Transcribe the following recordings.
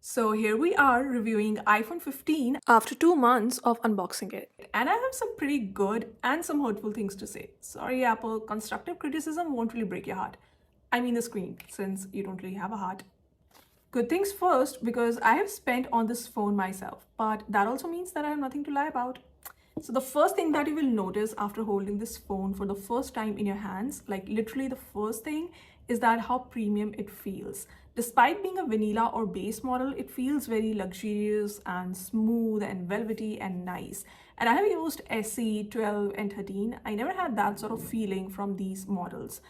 So here we are reviewing iPhone 15 after 2 months of unboxing it. And I have some pretty good and some hurtful things to say. Sorry, Apple, constructive criticism won't really break your heart. I mean the screen, since you don't really have a heart. Good things first, because I have spent on this phone myself, but that also means that I have nothing to lie about. So the first thing that you will notice after holding this phone for the first time in your hands, like literally the first thing, is that how premium it feels. Despite being a vanilla or base model, it feels very luxurious and smooth and velvety and nice. And I have used SE, 12 and 13. I never had that sort of feeling from these models.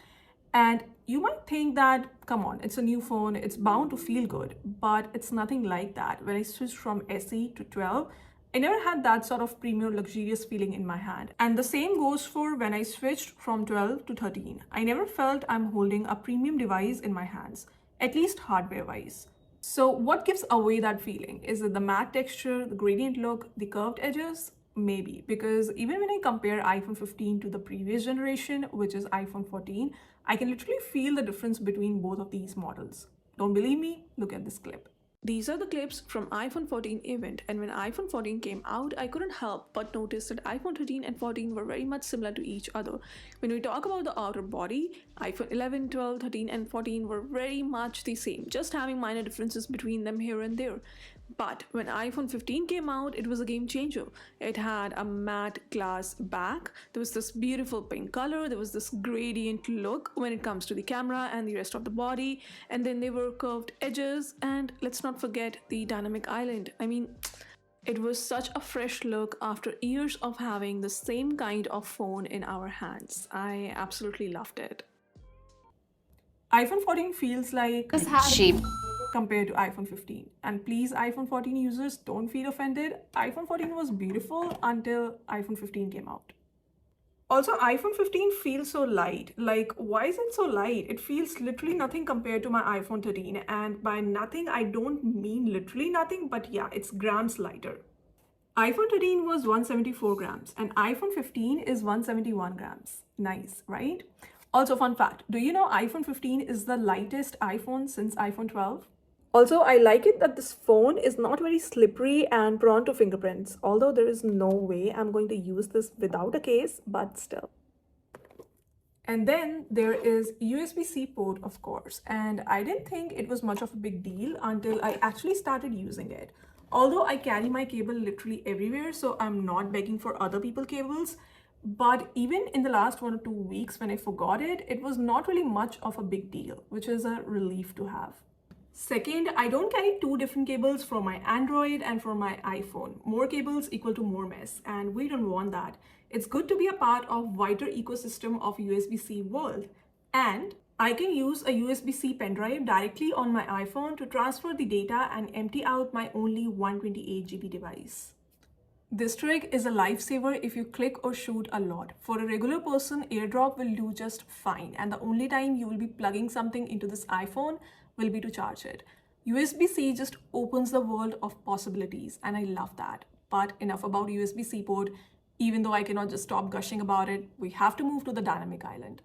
And you might think that, come on, it's a new phone, it's bound to feel good, but it's nothing like that. When I switched from SE to 12, I never had that sort of premium luxurious feeling in my hand. And the same goes for when I switched from 12 to 13. I never felt I'm holding a premium device in my hands, at least hardware-wise. So what gives away that feeling? Is it the matte texture, the gradient look, the curved edges? Maybe, because even when I compare iPhone 15 to the previous generation, which is iPhone 14, I can literally feel the difference between both of these models. Don't believe me? Look at this clip. These are the clips from iPhone 14 event, and when iPhone 14 came out, I couldn't help but notice that iPhone 13 and 14 were very much similar to each other. When we talk about the outer body, iPhone 11, 12, 13 and 14 were very much the same, just having minor differences between them here and there. But when iPhone 15 came out, it was a game changer. It had a matte glass back, there was this beautiful pink color, there was this gradient look when it comes to the camera and the rest of the body, and then there were curved edges, and let's not forget the dynamic island. I mean, it was such a fresh look after years of having the same kind of phone in our hands. I absolutely loved it. iPhone 14 feels like Cheap. compared to iPhone 15. And please, iPhone 14 users, don't feel offended. iPhone 14 was beautiful until iPhone 15 came out. Also, iPhone 15 feels so light. Like, why is it so light? It feels literally nothing compared to my iPhone 13. And by nothing, I don't mean literally nothing, but yeah, it's grams lighter. iPhone 13 was 174 grams and iPhone 15 is 171 grams. Nice, right? Also, fun fact, do you know iPhone 15 is the lightest iPhone since iPhone 12? Also, I like it that this phone is not very slippery and prone to fingerprints, although there is no way I'm going to use this without a case, but still. And then there is USB-C port, of course, and I didn't think it was much of a big deal until I actually started using it. Although I carry my cable literally everywhere, so I'm not begging for other people's cables, but even in the last 1 or 2 weeks when I forgot it, it was not really much of a big deal, which is a relief to have. Second, I don't carry two different cables for my Android and for my iPhone. More cables equal to more mess, and we don't want that. It's good to be a part of wider ecosystem of USB-C world. And I can use a USB-C pen drive directly on my iPhone to transfer the data and empty out my only 128 GB device. This trick is a lifesaver if you click or shoot a lot. For a regular person, AirDrop will do just fine, and the only time you will be plugging something into this iPhone will be to charge it. USB-C just opens the world of possibilities, and I love that. But enough about USB-C port. Even though I cannot just stop gushing about it, we have to move to the dynamic island.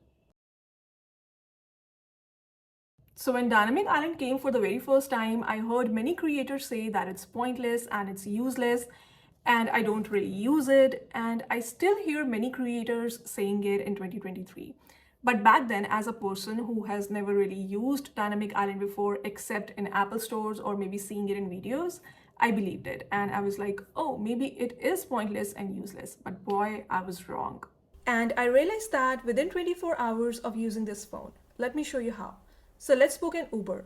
So when Dynamic Island came for the very first time, I heard many creators say that it's pointless and it's useless, and I don't really use it, and I still hear many creators saying it in 2023. But back then, as a person who has never really used Dynamic Island before except in Apple stores or maybe seeing it in videos, I believed it, and I was like, oh, maybe it is pointless and useless, but boy, I was wrong. And I realized that within 24 hours of using this phone. Let me show you how. So let's book an Uber.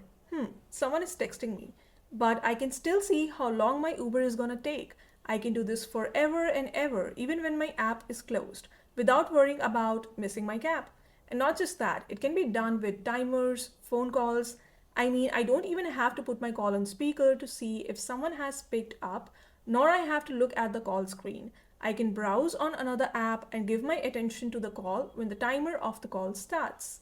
Someone is texting me, but I can still see how long my Uber is gonna take. I can do this forever and ever, even when my app is closed, without worrying about missing my cab. And not just that, it can be done with timers, phone calls. I mean, I don't even have to put my call on speaker to see if someone has picked up, nor I have to look at the call screen. I can browse on another app and give my attention to the call when the timer of the call starts.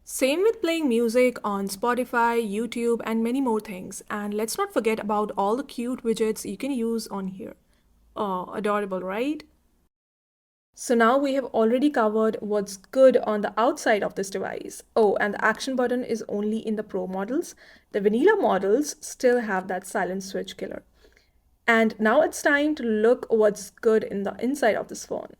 Same with playing music on Spotify, YouTube, and many more things. And let's not forget about all the cute widgets you can use on here. Oh, adorable, right? So now we have already covered what's good on the outside of this device. Oh, and the action button is only in the Pro models. The vanilla models still have that silent switch killer. And now it's time to look what's good in the inside of this phone.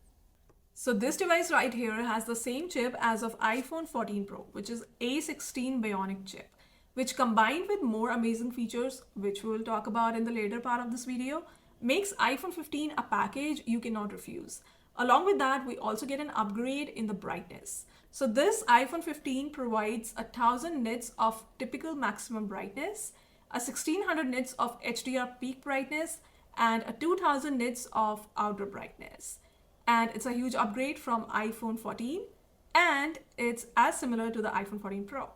So this device right here has the same chip as of iPhone 14 Pro, which is A16 Bionic chip, which combined with more amazing features, which we'll talk about in the later part of this video, makes iPhone 15 a package you cannot refuse. Along with that, we also get an upgrade in the brightness. So this iPhone 15 provides 1000 nits of typical maximum brightness, a 1600 nits of HDR peak brightness, and a 2000 nits of outer brightness. And it's a huge upgrade from iPhone 14, and it's as similar to the iPhone 14 Pro.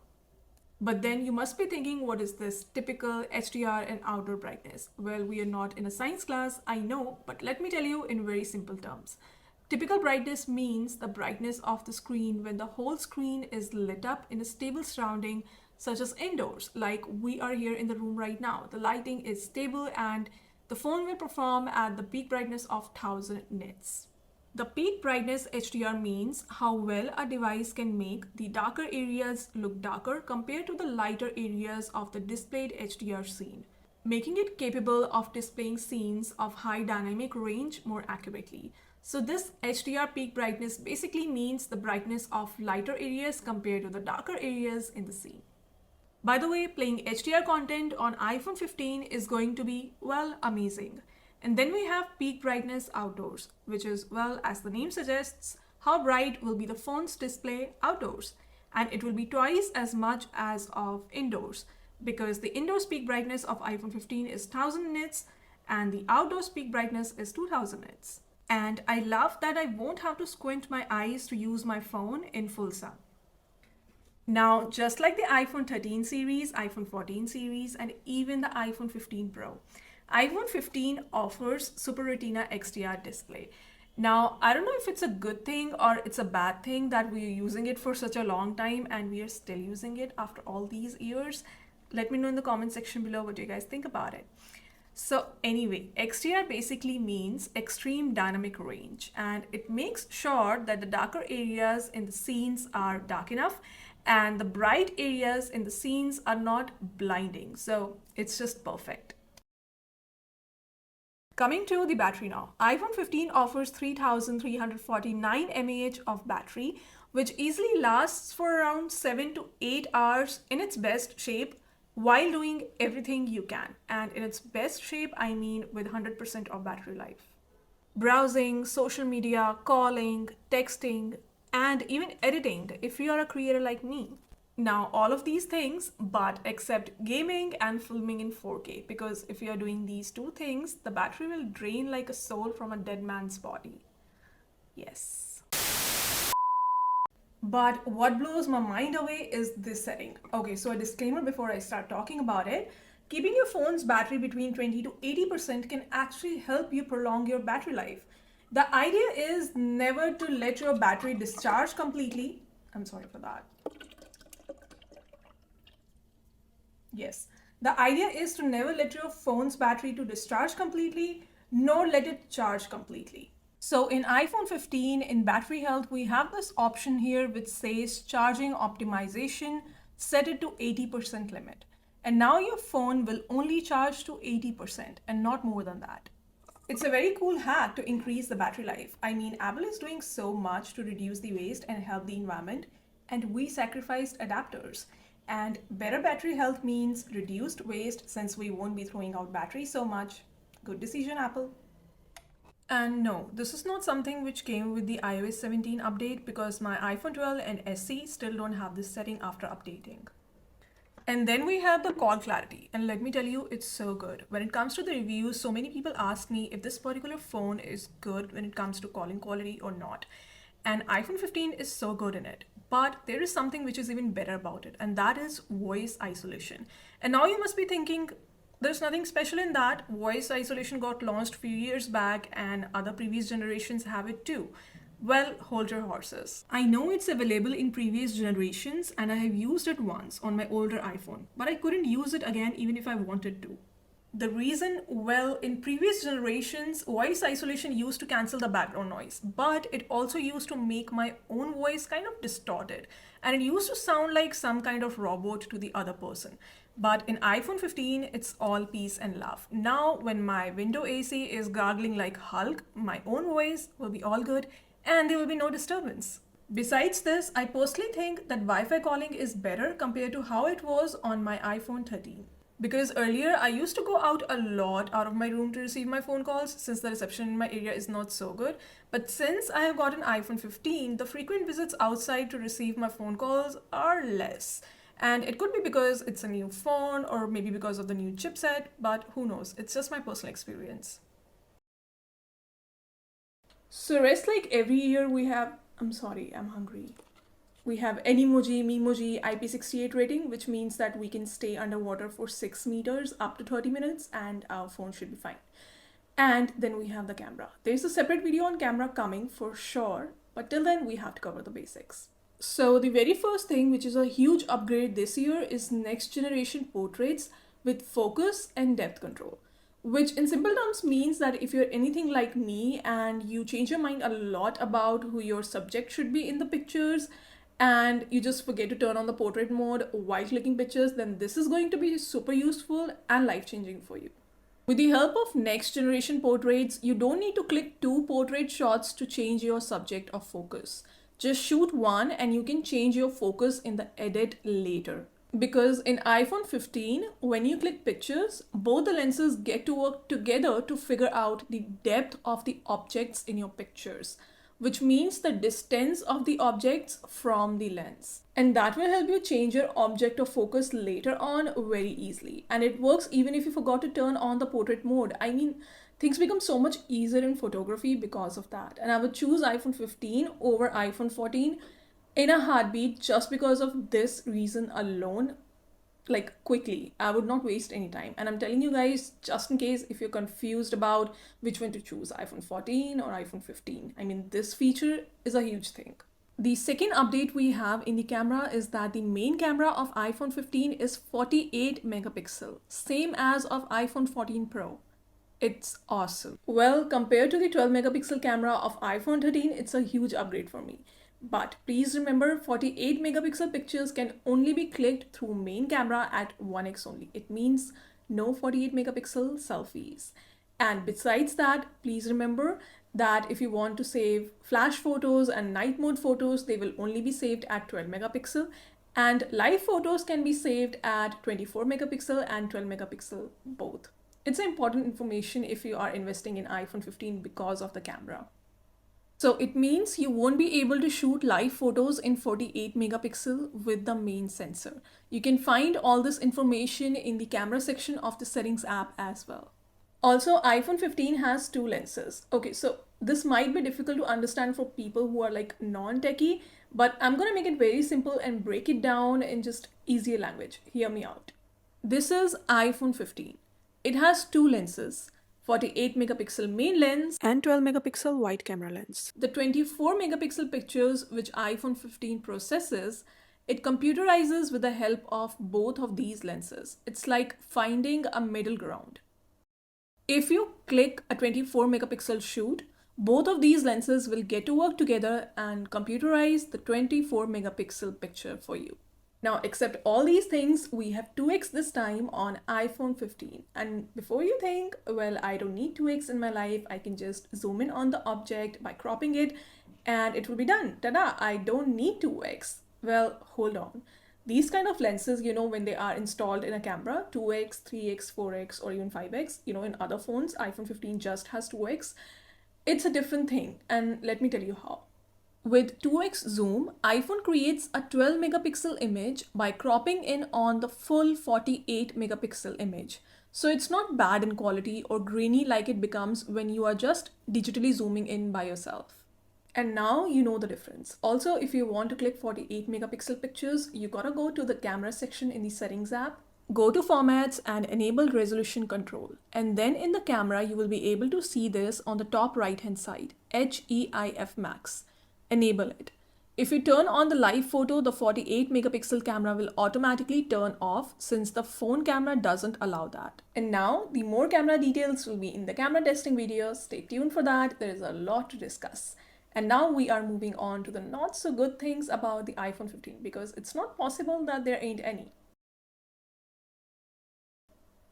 But then you must be thinking, what is this typical HDR and outer brightness? Well, we are not in a science class, I know, but let me tell you in very simple terms. Typical brightness means the brightness of the screen when the whole screen is lit up in a stable surrounding, such as indoors, like we are here in the room right now. The lighting is stable and the phone will perform at the peak brightness of 1000 nits. The peak brightness HDR means how well a device can make the darker areas look darker compared to the lighter areas of the displayed HDR scene, making it capable of displaying scenes of high dynamic range more accurately. So this HDR peak brightness basically means the brightness of lighter areas compared to the darker areas in the scene. By the way, playing HDR content on iPhone 15 is going to be, well, amazing. And then we have peak brightness outdoors, which is, well, as the name suggests, how bright will be the phone's display outdoors. And it will be twice as much as of indoors, because the indoors peak brightness of iPhone 15 is 1000 nits and the outdoors peak brightness is 2000 nits. And I love that I won't have to squint my eyes to use my phone in full sun. Now, just like the iPhone 13 series, iPhone 14 series, and even the iPhone 15 Pro, iPhone 15 offers Super Retina XDR display. Now, I don't know if it's a good thing or it's a bad thing that we're using it for such a long time and we are still using it after all these years. Let me know in the comment section below what you guys think about it. So anyway, XDR basically means extreme dynamic range, and it makes sure that the darker areas in the scenes are dark enough and the bright areas in the scenes are not blinding. So it's just perfect. Coming to the battery now, iPhone 15 offers 3349 mAh of battery, which easily lasts for around 7 to 8 hours in its best shape while doing everything you can. And in its best shape, I mean with 100% of battery life. Browsing, social media, calling, texting, and even editing if you are a creator like me. Now, all of these things, but except gaming and filming in 4K, because if you are doing these two things, the battery will drain like a soul from a dead man's body. Yes. But what blows my mind away is this setting. Okay, so a disclaimer before I start talking about it. Keeping your phone's battery between 20 to 80% can actually help you prolong your battery life. The idea is never to let your battery discharge completely. I'm sorry for that. Yes, the idea is to never let your phone's battery to discharge completely, nor let it charge completely. So in iPhone 15, in battery health, we have this option here which says charging optimization, set it to 80% limit. And now your phone will only charge to 80% and not more than that. It's a very cool hack to increase the battery life. I mean, Apple is doing so much to reduce the waste and help the environment, and we sacrificed adapters. And better battery health means reduced waste since we won't be throwing out batteries so much. Good decision, Apple. And no, this is not something which came with the iOS 17 update because my iPhone 12 and SE still don't have this setting after updating. And then we have the call clarity, and let me tell you, it's so good. When it comes to the reviews, so many people ask me if this particular phone is good when it comes to calling quality or not. And iPhone 15 is so good in it. But there is something which is even better about it, and that is voice isolation. And now you must be thinking, there's nothing special in that. Voice isolation got launched a few years back, and other previous generations have it too. Well, hold your horses. I know it's available in previous generations and I have used it once on my older iPhone, but I couldn't use it again even if I wanted to. The reason, well, in previous generations, voice isolation used to cancel the background noise, but it also used to make my own voice kind of distorted. And it used to sound like some kind of robot to the other person. But in iPhone 15, it's all peace and love. Now, when my window AC is gargling like Hulk, my own voice will be all good and there will be no disturbance. Besides this, I personally think that Wi-Fi calling is better compared to how it was on my iPhone 13. Because earlier I used to go out a lot out of my room to receive my phone calls since the reception in my area is not so good. But since I have got an iPhone 15, the frequent visits outside to receive my phone calls are less. And it could be because it's a new phone or maybe because of the new chipset, but who knows? It's just my personal experience. So rest like every year we have, I'm sorry, I'm hungry. We have Animoji, Memoji, IP68 rating, which means that we can stay underwater for 6 meters up to 30 minutes and our phone should be fine. And then we have the camera. There's a separate video on camera coming for sure, but till then we have to cover the basics. So the very first thing, which is a huge upgrade this year, is next generation portraits with focus and depth control, which in simple terms means that if you're anything like me and you change your mind a lot about who your subject should be in the pictures and you just forget to turn on the portrait mode while clicking pictures, then this is going to be super useful and life-changing for you. With the help of next generation portraits, you don't need to click 2 portrait shots to change your subject or focus. Just shoot one and you can change your focus in the edit later. Because in iPhone 15, when you click pictures, both the lenses get to work together to figure out the depth of the objects in your pictures, which means the distance of the objects from the lens. And that will help you change your object of focus later on very easily. And it works even if you forgot to turn on the portrait mode. I mean, things become so much easier in photography because of that. And I would choose iPhone 15 over iPhone 14 in a heartbeat just because of this reason alone. Like quickly, I would not waste any time. And I'm telling you guys, just in case if you're confused about which one to choose, iPhone 14 or iPhone 15. I mean, this feature is a huge thing. The second update we have in the camera is that the main camera of iPhone 15 is 48 megapixel, same as of iPhone 14 Pro. It's awesome. Well, compared to the 12 megapixel camera of iPhone 13, it's a huge upgrade for me. But please remember, 48 megapixel pictures can only be clicked through main camera at 1x only. It means no 48 megapixel selfies. And besides that, please remember that if you want to save flash photos and night mode photos, they will only be saved at 12 megapixel. And live photos can be saved at 24 megapixel and 12 megapixel both. It's important information if you are investing in iPhone 15 because of the camera. So it means you won't be able to shoot live photos in 48 megapixel with the main sensor. You can find all this information in the camera section of the settings app as well. Also, iPhone 15 has 2 lenses. Okay, so this might be difficult to understand for people who are like non-techie, but I'm gonna make it very simple and break it down in just easier language. Hear me out. This is iPhone 15. It has 2 lenses. 48 megapixel main lens and 12 megapixel wide camera lens. The 24 megapixel pictures which iPhone 15 processes, it computerizes with the help of both of these lenses. It's like finding a middle ground. If you click a 24 megapixel shoot, both of these lenses will get to work together and computerize the 24 megapixel picture for you. Now, except all these things, we have 2x this time on iPhone 15. And before you think, well, I don't need 2x in my life, I can just zoom in on the object by cropping it and it will be done. Ta-da, I don't need 2x. Well, hold on. These kind of lenses, when they are installed in a camera, 2x, 3x, 4x, or even 5x, in other phones, iPhone 15 just has 2x. It's a different thing. And let me tell you how. With 2x zoom, iPhone creates a 12 megapixel image by cropping in on the full 48 megapixel image. So it's not bad in quality or grainy like it becomes when you are just digitally zooming in by yourself. And now you know the difference. Also, if you want to click 48 megapixel pictures, you gotta go to the camera section in the settings app, go to formats and enable resolution control. And then in the camera, you will be able to see this on the top right hand side, HEIF max. Enable it. If you turn on the live photo, the 48 megapixel camera will automatically turn off since the phone camera doesn't allow that. And now the more camera details will be in the camera testing video. Stay tuned for that. There is a lot to discuss. And now we are moving on to the not so good things about the iPhone 15 because it's not possible that there ain't any.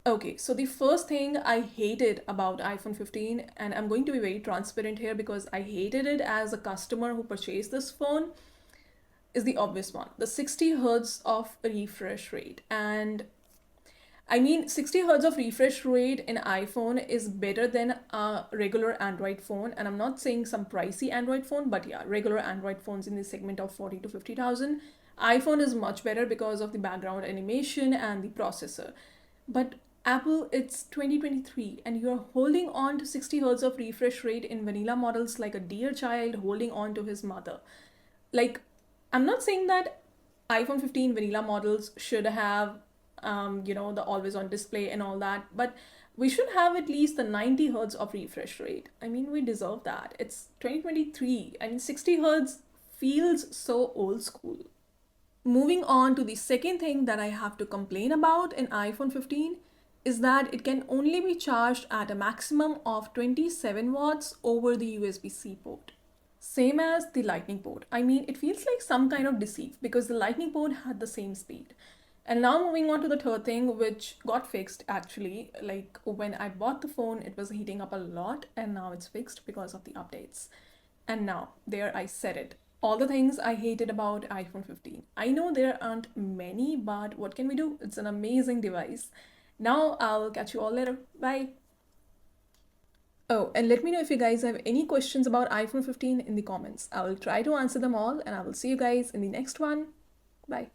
Okay, so the first thing I hated about iPhone 15, and I'm going to be very transparent here because I hated it as a customer who purchased this phone, is the obvious one, the 60 hertz of refresh rate. And I mean, 60 hertz of refresh rate in iPhone is better than a regular Android phone. And I'm not saying some pricey Android phone, but yeah, regular Android phones in the segment of 40 to 50,000. iPhone is much better because of the background animation and the processor. But Apple, it's 2023 and you're holding on to 60 hertz of refresh rate in vanilla models like a dear child holding on to his mother. Like, I'm not saying that iPhone 15 vanilla models should have, the always on display and all that, but we should have at least the 90 hertz of refresh rate. I mean, we deserve that. It's 2023 and 60 hertz feels so old school. Moving on to the second thing that I have to complain about in iPhone 15 is that it can only be charged at a maximum of 27 watts over the USB-C port. Same as the lightning port. I mean, it feels like some kind of deceit because the lightning port had the same speed. And now moving on to the third thing, which got fixed actually. Like when I bought the phone, it was heating up a lot and now it's fixed because of the updates. And now, there I said it. All the things I hated about iPhone 15. I know there aren't many, but what can we do? It's an amazing device. Now I'll catch you all later. Bye. Oh, and let me know if you guys have any questions about iPhone 15 in the comments. I will try to answer them all and I will see you guys in the next one. Bye.